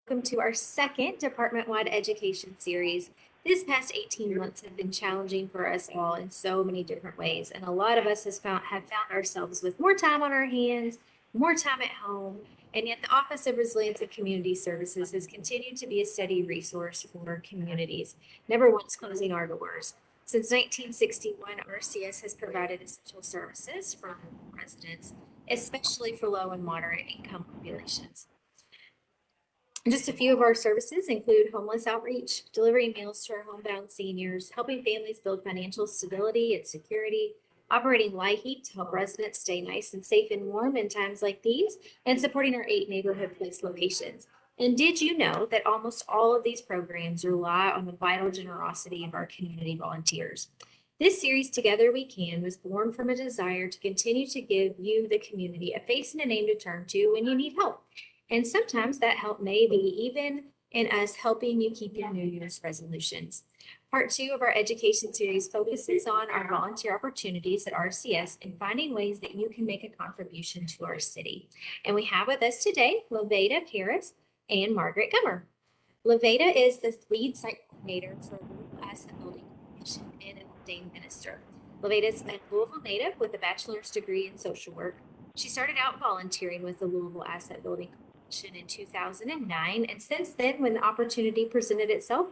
Welcome to our second department-wide education series. This past 18 months have been challenging for us all in so many different ways, and a lot of us have found ourselves with more time on our hands, more time at home, and yet the Office of Resilience and Community Services has continued to be a steady resource for communities, never once closing our doors. Since 1961, RCS has provided essential services for residents, especially for low and moderate income populations. Just a few of our services include homeless outreach, delivering meals to our homebound seniors, helping families build financial stability and security, operating LIHEAP to help residents stay nice and safe and warm in times like these, and supporting our 8 neighborhood place locations. And did you know that almost all of these programs rely on the vital generosity of our community volunteers? This series, Together We Can, was born from a desire to continue to give you, the community, a face and a name to turn to when you need help. And sometimes that help may be even in us helping you keep your New Year's resolutions. Part 2 of our education series focuses on our volunteer opportunities at RCS and finding ways that you can make a contribution to our city. And we have with us today Laveda Paris and Margaret Gummer. Laveda is the lead site coordinator for Louisville Asset Building Commission and an ordained minister. Laveda is a Louisville native with a bachelor's degree in social work. She started out volunteering with the Louisville Asset Building in 2009, and since then, when the opportunity presented itself,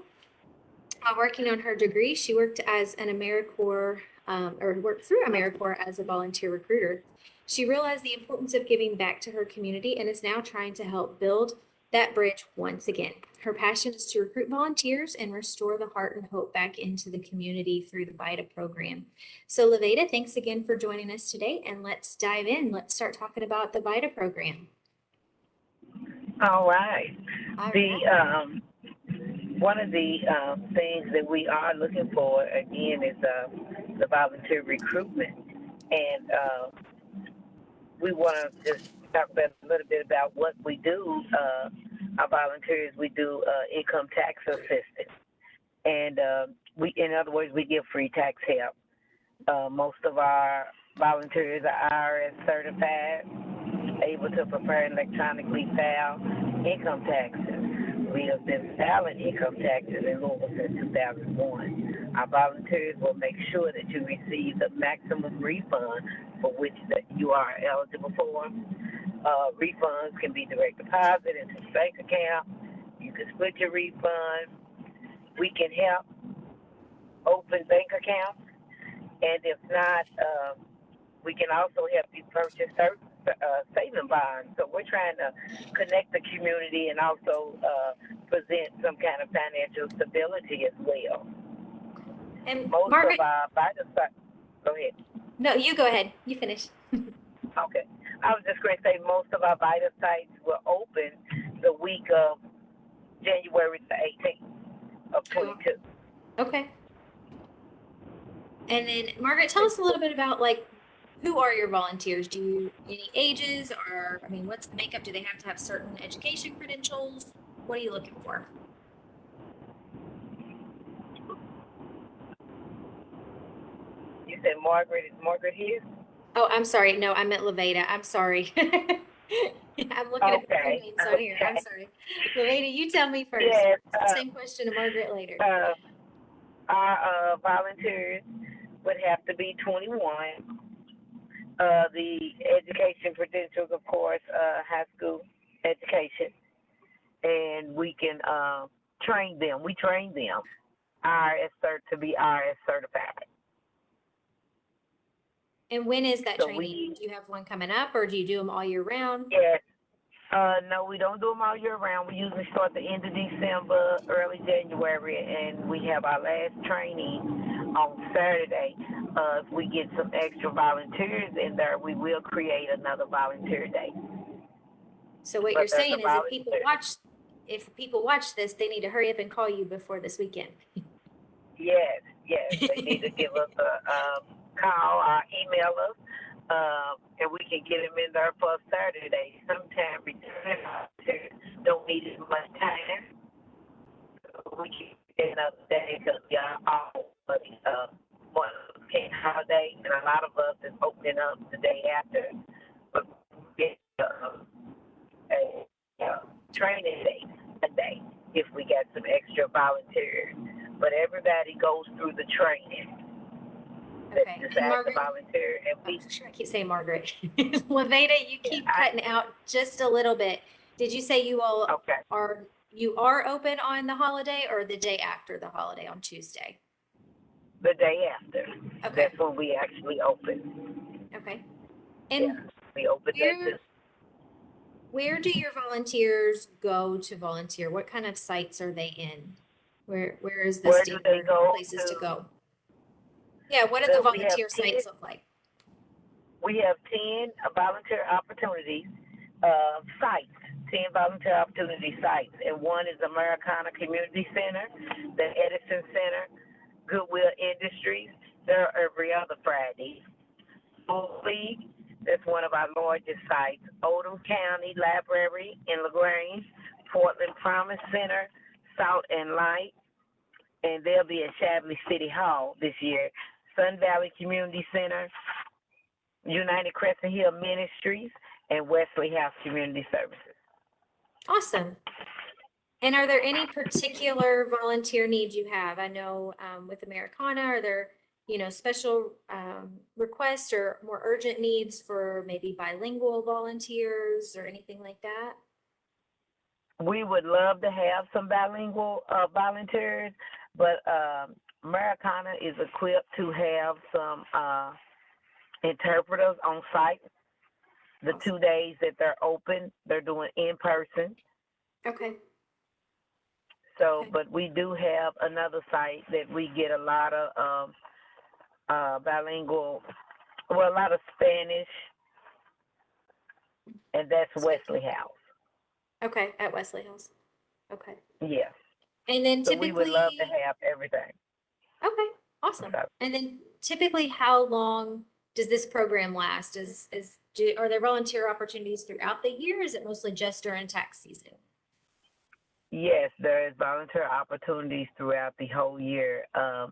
while working on her degree, she worked as an AmeriCorps or worked through AmeriCorps as a volunteer recruiter. She realized the importance of giving back to her community and is now trying to help build that bridge once again. Her passion is to recruit volunteers and restore the heart and hope back into the community through the VITA program. So Laveda, thanks again for joining us today, and let's dive in. Let's start talking about the VITA program. All right. All The right. one of the things that we are looking for again is the volunteer recruitment, and we want to just talk about a little bit about what we do. Our volunteers, we do income tax assistance, and in other words, we give free tax help. Most of our volunteers are IRS certified, able to prepare and electronically file income taxes. We have been filing income taxes in Louisville since 2001. Our volunteers will make sure that you receive the maximum refund for which that you are eligible for. Refunds can be direct deposit into the bank account. You can split your refund. We can help open bank accounts, and if not, we can also help you purchase saving bonds. So we're trying to connect the community and also present some kind of financial stability as well. And Most Margaret, of our VITA sites, go ahead. no, you go ahead. You finish. Okay. I was just going to say most of our VITA sites will open the week of January the 18th of 22. Okay. And then Margaret, tell us a little bit about who are your volunteers? Do you any ages, or I mean, what's the makeup? Do they have to have certain education credentials? What are you looking for? You said Margaret, is Margaret here? Oh, I'm sorry. No, I meant Laveda. I'm sorry. I'm looking at the Okay. names on here. I'm Okay. sorry. Laveda, you tell me first. Yes. Same question to Margaret later. Our volunteers would have to be 21. The education credentials, of course, high school education, and we can train them. We train them to be IRS certified. And when is that So training? Do you have one coming up, or do you do them all year round? yes. No, we don't do them all year round. We usually start the end of December, early January, and we have our last training on Saturday. If we get some extra volunteers in there, we will create another volunteer day. So what you're saying is if people watch this, they need to hurry up and call you before this weekend. Yes, they need to give us a call or email us, and we can get them in there for Saturday. Sometimes returning volunteers don't need as much time. We can get another day because we are all one holiday, and a lot of us is opening up the day after. But we get a training day, a if we got some extra volunteers. But everybody goes through the training that Okay. And decides to Margaret, volunteer, and oh, we, sure, I keep saying Margaret. Laveda, you yeah, keep cutting out just a little bit. Did you say you all okay, you are open on the holiday or the day after the holiday on Tuesday? the day after. Okay. That's when we actually open. Okay. Yeah, And we open that where to. where do your volunteers go to volunteer? What kind of sites are they in? Where is the Where do they standard go places to to? go? Yeah, what do the Well, we have volunteer 10. sites look like? We have 10 volunteer opportunities sites. 10 volunteer opportunity sites, and one is Americana Community Center, the Edison Center, Goodwill Industries. They're every other Friday. Bull League, that's one of our largest sites. Oldham County Library in LaGrange, Portland Promise Center, Salt and Light, and they'll be at Shapley City Hall this year. Sun Valley Community Center, United Crescent Hill Ministries, and Wesley House Community Services. Awesome. And are there any particular volunteer needs you have? I know with Americana, are there, special requests or more urgent needs for maybe bilingual volunteers or anything like that? We would love to have some bilingual volunteers, but Americana is equipped to have some interpreters on site. The Awesome. 2 days that they're open, they're doing in person. Okay. So, Okay. but we do have another site that we get a lot of bilingual, well, a lot of Spanish, and that's Wesley House. Okay, at Wesley House. Okay. Yes. And then So we would love to typically, have everything. okay, awesome. So, And then typically, how long does this program last? Are there volunteer opportunities throughout the year? Or is it mostly just during tax season? yes, there is volunteer opportunities throughout the whole year. A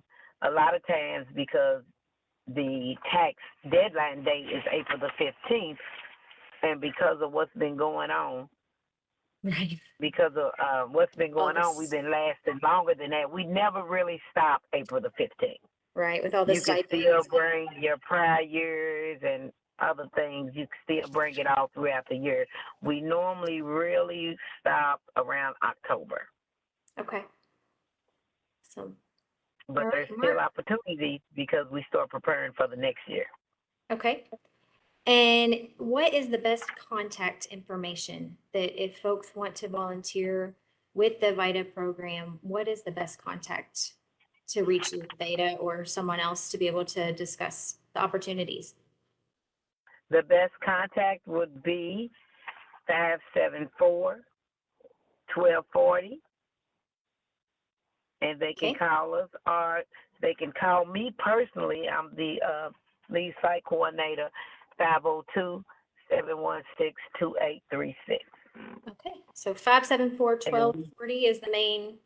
lot of times because the tax deadline date is April the 15th, and because of what's been going on, Right. we've This, been lasting longer than that. We never really stop April the 15th. right, with all the You can still stipends. bring your prior years and other things. You can still bring it all throughout the year. We normally really stop around October, Okay. So, but all there's right, still Mark. opportunities because we start preparing for the next year. Okay. And what is the best contact information that if folks want to volunteer with the VITA program, what is the best contact to reach you, VITA or someone else to be able to discuss the opportunities? The best contact would be 574-1240, and they can Okay. call us, or they can call me personally. I'm the lead site coordinator, 502-716-2836. Okay. So 574-1240 is the main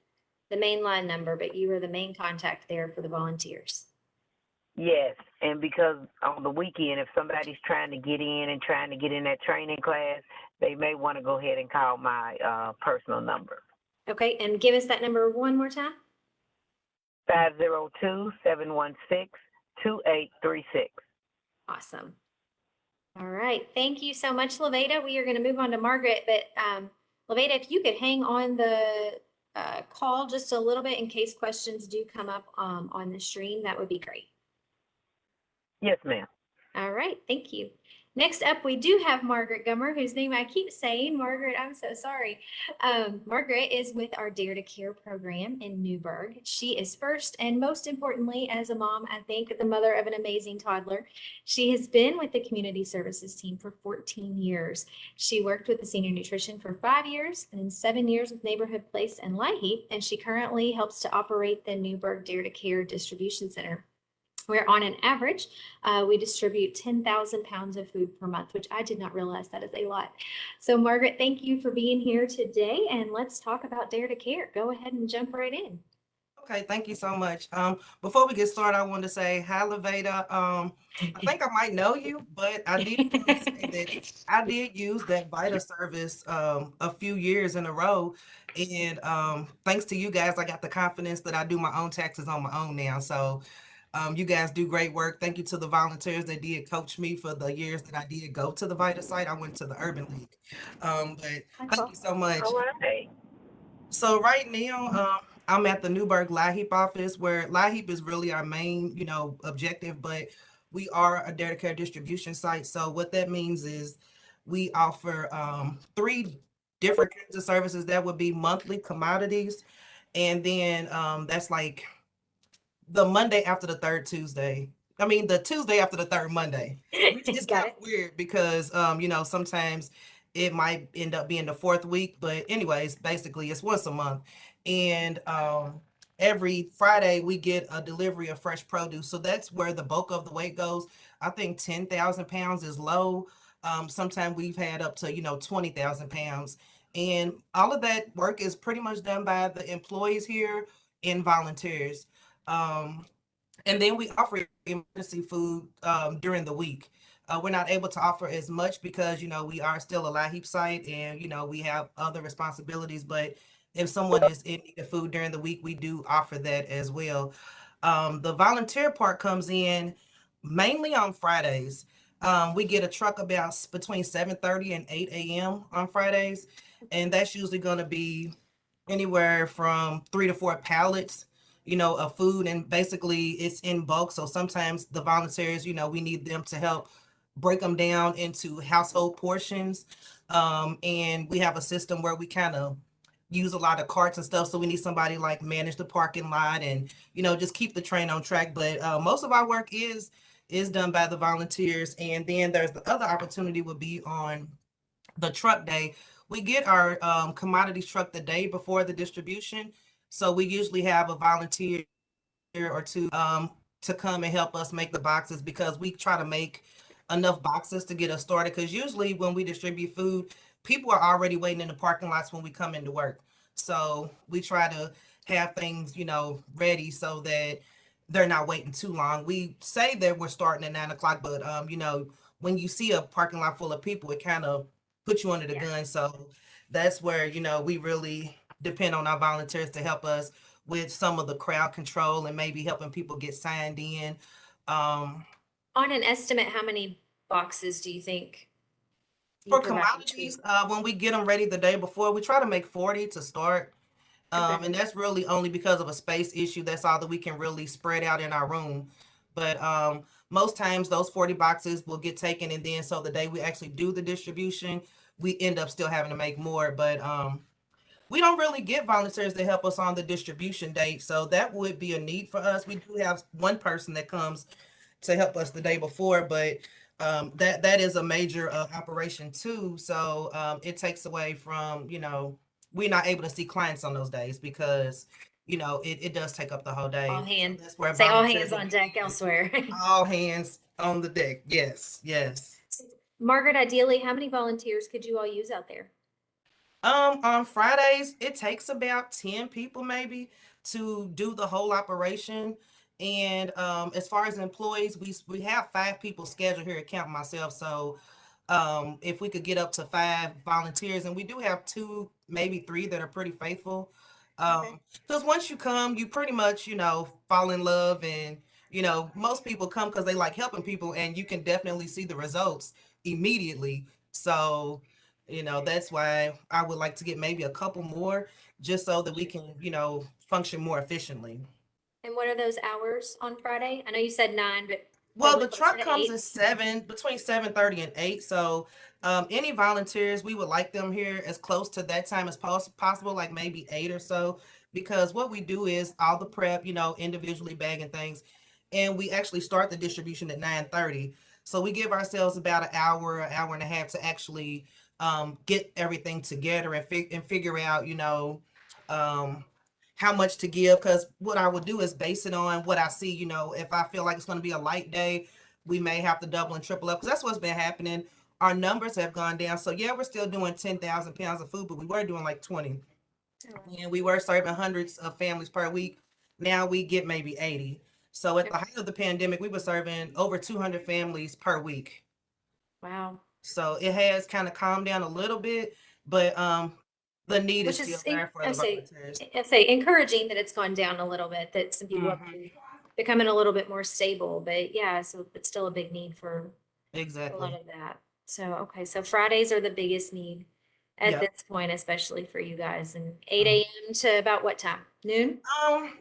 line number, but you are the main contact there for the volunteers. Yes, and because on the weekend, if somebody's trying to get in and trying to get in that training class, they may want to go ahead and call my personal number. Okay. And give us that number one more time. 502-716-2836. Awesome. All right. Thank you so much, Laveda. We are going to move on to Margaret, but Laveda, if you could hang on the call just a little bit in case questions do come up on the stream, that would be great. Yes, ma'am. All right. Thank you. Next up, we do have Margaret Gummer, whose name I keep saying. Margaret, I'm so sorry. Margaret is with our Dare to Care program in Newburgh. She is first and most importantly, as a mom, I think the mother of an amazing toddler. She has been with the community services team for 14 years. She worked with the senior nutrition for 5 years and then 7 years with Neighborhood Place and Liheap, and she currently helps to operate the Newburgh Dare to Care distribution center, where on an average, we distribute 10,000 pounds of food per month, which I did not realize that is a lot. So Margaret, thank you for being here today, and let's talk about Dare to Care. Go ahead and jump right in. Okay, thank you so much. Before we get started, I wanted to say hi, Laveda. I think I might know you, but I did want to say that I did use that Vita service a few years in a row, and thanks to you guys, I got the confidence that I do my own taxes on my own now. So, you guys do great work. Thank you to the volunteers that did coach me for the years that I did go to the Vita site. I went to the Urban League, but thank Wonderful. you so much. All right. So right now, I'm at the Newburgh LIHEAP office where LIHEAP is really our main, objective, but we are a data care distribution site. So what that means is we offer three different kinds of services. That would be monthly commodities, and then that's like the Monday after the third Tuesday. I mean, the Tuesday after the third Monday, which is Got kind it. of weird because, sometimes it might end up being the fourth week. But, anyways, basically, it's once a month. And every Friday, we get a delivery of fresh produce. So that's where the bulk of the weight goes. I think 10,000 pounds is low. Sometimes we've had up to, 20,000 pounds. And all of that work is pretty much done by the employees here and volunteers. Um, and then we offer emergency food during the week. We're not able to offer as much because, we are still a LIHEAP site and, we have other responsibilities. But if someone is in need of food during the week, we do offer that as well. The volunteer part comes in mainly on Fridays. We get a truck about between 7:30 and 8 a.m. on Fridays. And that's usually going to be anywhere from 3 to 4 pallets, of food. And basically it's in bulk. So sometimes the volunteers, we need them to help break them down into household portions. And we have a system where we kind of use a lot of carts and stuff. So we need somebody like manage the parking lot and, just keep the train on track. But most of our work is done by the volunteers. And then there's the other opportunity would be on the truck day. We get our commodities truck the day before the distribution. So we usually have a volunteer or two to come and help us make the boxes because we try to make enough boxes to get us started. Because usually when we distribute food, people are already waiting in the parking lots when we come into work. So we try to have things, ready so that they're not waiting too long. We say that we're starting at 9 o'clock, but when you see a parking lot full of people, it kind of puts you under the Yeah. gun. So that's where, we really depend on our volunteers to help us with some of the crowd control and maybe helping people get signed in. Um, On an estimate, how many boxes do you think you for provide each commodities, week? when we get them ready the day before, we try to make 40 to start. Okay. And that's really only because of a space issue. That's all that we can really spread out in our room. But most times those 40 boxes will get taken. And then so the day we actually do the distribution, we end up still having to make more. But we don't really get volunteers to help us on the distribution date. So that would be a need for us. We do have one person that comes to help us the day before, but that is a major operation too. So it takes away from, we're not able to see clients on those days because, it does take up the whole All day. So hands, that's where say all volunteers hands will on be deck needed. elsewhere. All hands on the deck. Yes, yes. Margaret, ideally, how many volunteers could you all use out there? On Fridays, it takes about 10 people maybe to do the whole operation. And as far as employees, we have 5 people scheduled here, counting myself. So if we could get up to 5 volunteers, and we do have 2, maybe 3 that are pretty faithful. Okay. Because once you come, you pretty much, fall in love, and most people come because they like helping people, and you can definitely see the results immediately. So that's why I would like to get maybe a couple more just so that we can, function more efficiently. And what are those hours on Friday? I know you said 9, but Well, probably the closer truck to comes 8. at 7, between 7:30 and 8. So, any volunteers, we would like them here as close to that time as possible, like maybe 8 or so, because what we do is all the prep, individually bagging things, and we actually start the distribution at 9:30. So we give ourselves about an hour and a half to actually get everything together and figure out, um, how much to give. Because what I would do is base it on what I see. If I feel like it's going to be a light day, we may have to double and triple up because that's what's been happening. Our numbers have gone down. So yeah, we're still doing 10,000 pounds of food, but we were doing like 20, Oh, wow. and we were serving hundreds of families per week. Now we get maybe 80. So at the height of the pandemic, we were serving over 200 families per week. Wow. So it has kind of calmed down a little bit, but the need is Which still is, there for the volunteers. I say encouraging that it's gone down a little bit, that some people have Hmm. been becoming a little bit more stable, but yeah, so it's still a big need for a lot Exactly. of that. So, okay, so Fridays are the biggest need at Yep. this point, especially for you guys, and 8 Mhm. a.m. to about what time? Noon?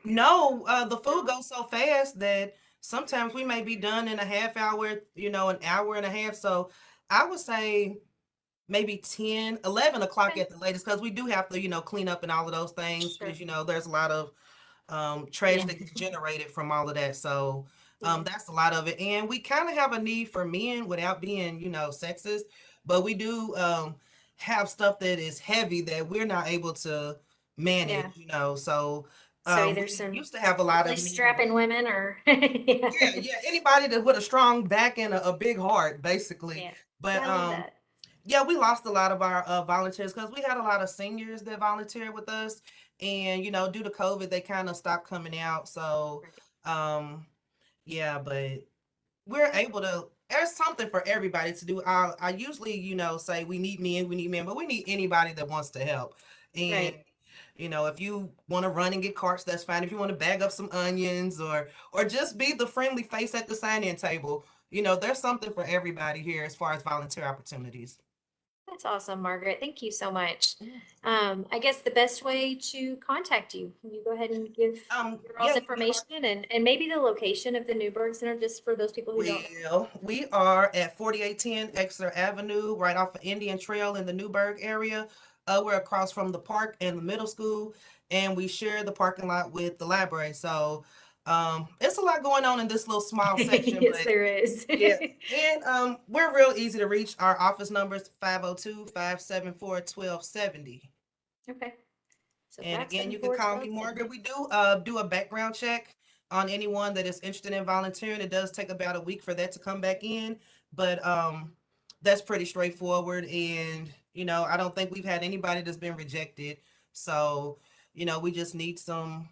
No, the food No? goes so fast that sometimes we may be done in a half hour, an hour and a half. So I would say maybe 10, 11 o'clock Okay, at the latest, because we do have to, clean up and all of those things, sure. because, there's a lot of trash Yeah, that gets generated from all of that. So yeah, that's a lot of it. And we kind of have a need for men without being, sexist, but we do have stuff that is heavy that we're not able to yeah. manage. So So either we some used to have a lot really of men strapping women or, yeah, yeah, anybody that with a strong back and a big heart, basically. yeah. But Gotta love that. yeah, we lost a lot of our volunteers because we had a lot of seniors that volunteered with us, and due to COVID, they kind of stopped coming out. So, Right. um, yeah, but we're able to. There's something for everybody to do. I usually, say we need men, but we need anybody that wants to help. And Right. if you want to run and get carts, that's fine. If you want to bag up some onions or just be the friendly face at the sign-in table, there's something for everybody here as far as volunteer opportunities. That's awesome, Margaret. Thank you so much. I guess the best way to contact you, can you go ahead and give your all's Yeah, information and maybe the location of the Newburgh Center, just for those people who don't know? we are at 4810 Exeter Avenue, right off of Indian Trail in the Newburgh area. We're across from the park and the middle school, and we share the parking lot with the library. So, it's a lot going on in this little small section, Yes, but there is. yeah. And we're real easy to reach. Our office number is 502-574-1270. Okay, so And five again, seven you can four call me twelve Margaret. seventy. We do a background check on anyone that is interested in volunteering. It does take about a week for that to come back in, but that's pretty straightforward. And I don't think we've had anybody that's been rejected. So we just need some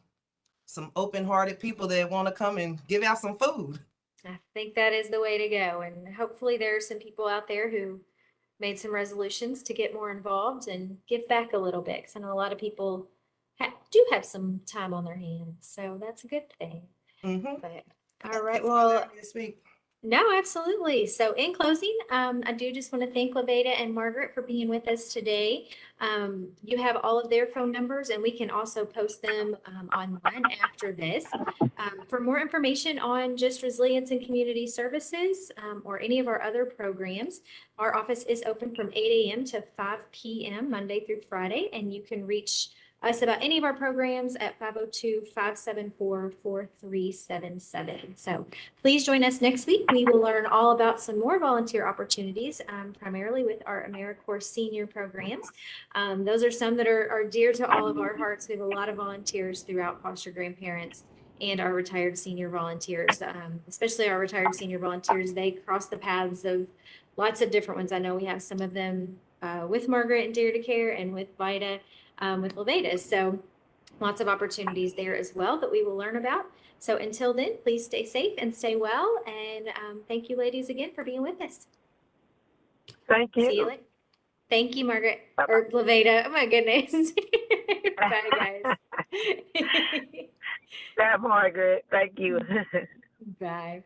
open-hearted people that want to come and give out some food. I think that is the way to go, and hopefully there are some people out there who made some resolutions to get more involved and give back a little bit, because I know a lot of people do have some time on their hands, so that's a good thing. Mm-hmm. But all Thank you right, for allowing well, me to speak. no, absolutely. So in closing, I do just want to thank Laveda and Margaret for being with us today. You have all of their phone numbers, and we can also post them online after this. For more information on just resilience and community services or any of our other programs, our office is open from 8 a.m. to 5 p.m. Monday through Friday, and you can reach us about any of our programs at 502-574-4377. So please join us next week. We will learn all about some more volunteer opportunities, primarily with our AmeriCorps senior programs. Those are some that are dear to all of our hearts. We have a lot of volunteers throughout foster grandparents and our retired senior volunteers, especially our retired senior volunteers. They cross the paths of lots of different ones. I know we have some of them with Margaret and Dare to Care and with Vida, with Levadas. So lots of opportunities there as well that we will learn about. So until then, please stay safe and stay well. And thank you, ladies, again for being with us. Thank See you you. later. Thank you, Margaret Bye-bye. or Laveda. Oh my goodness. Bye, guys. Bye, Margaret. Thank you. Bye.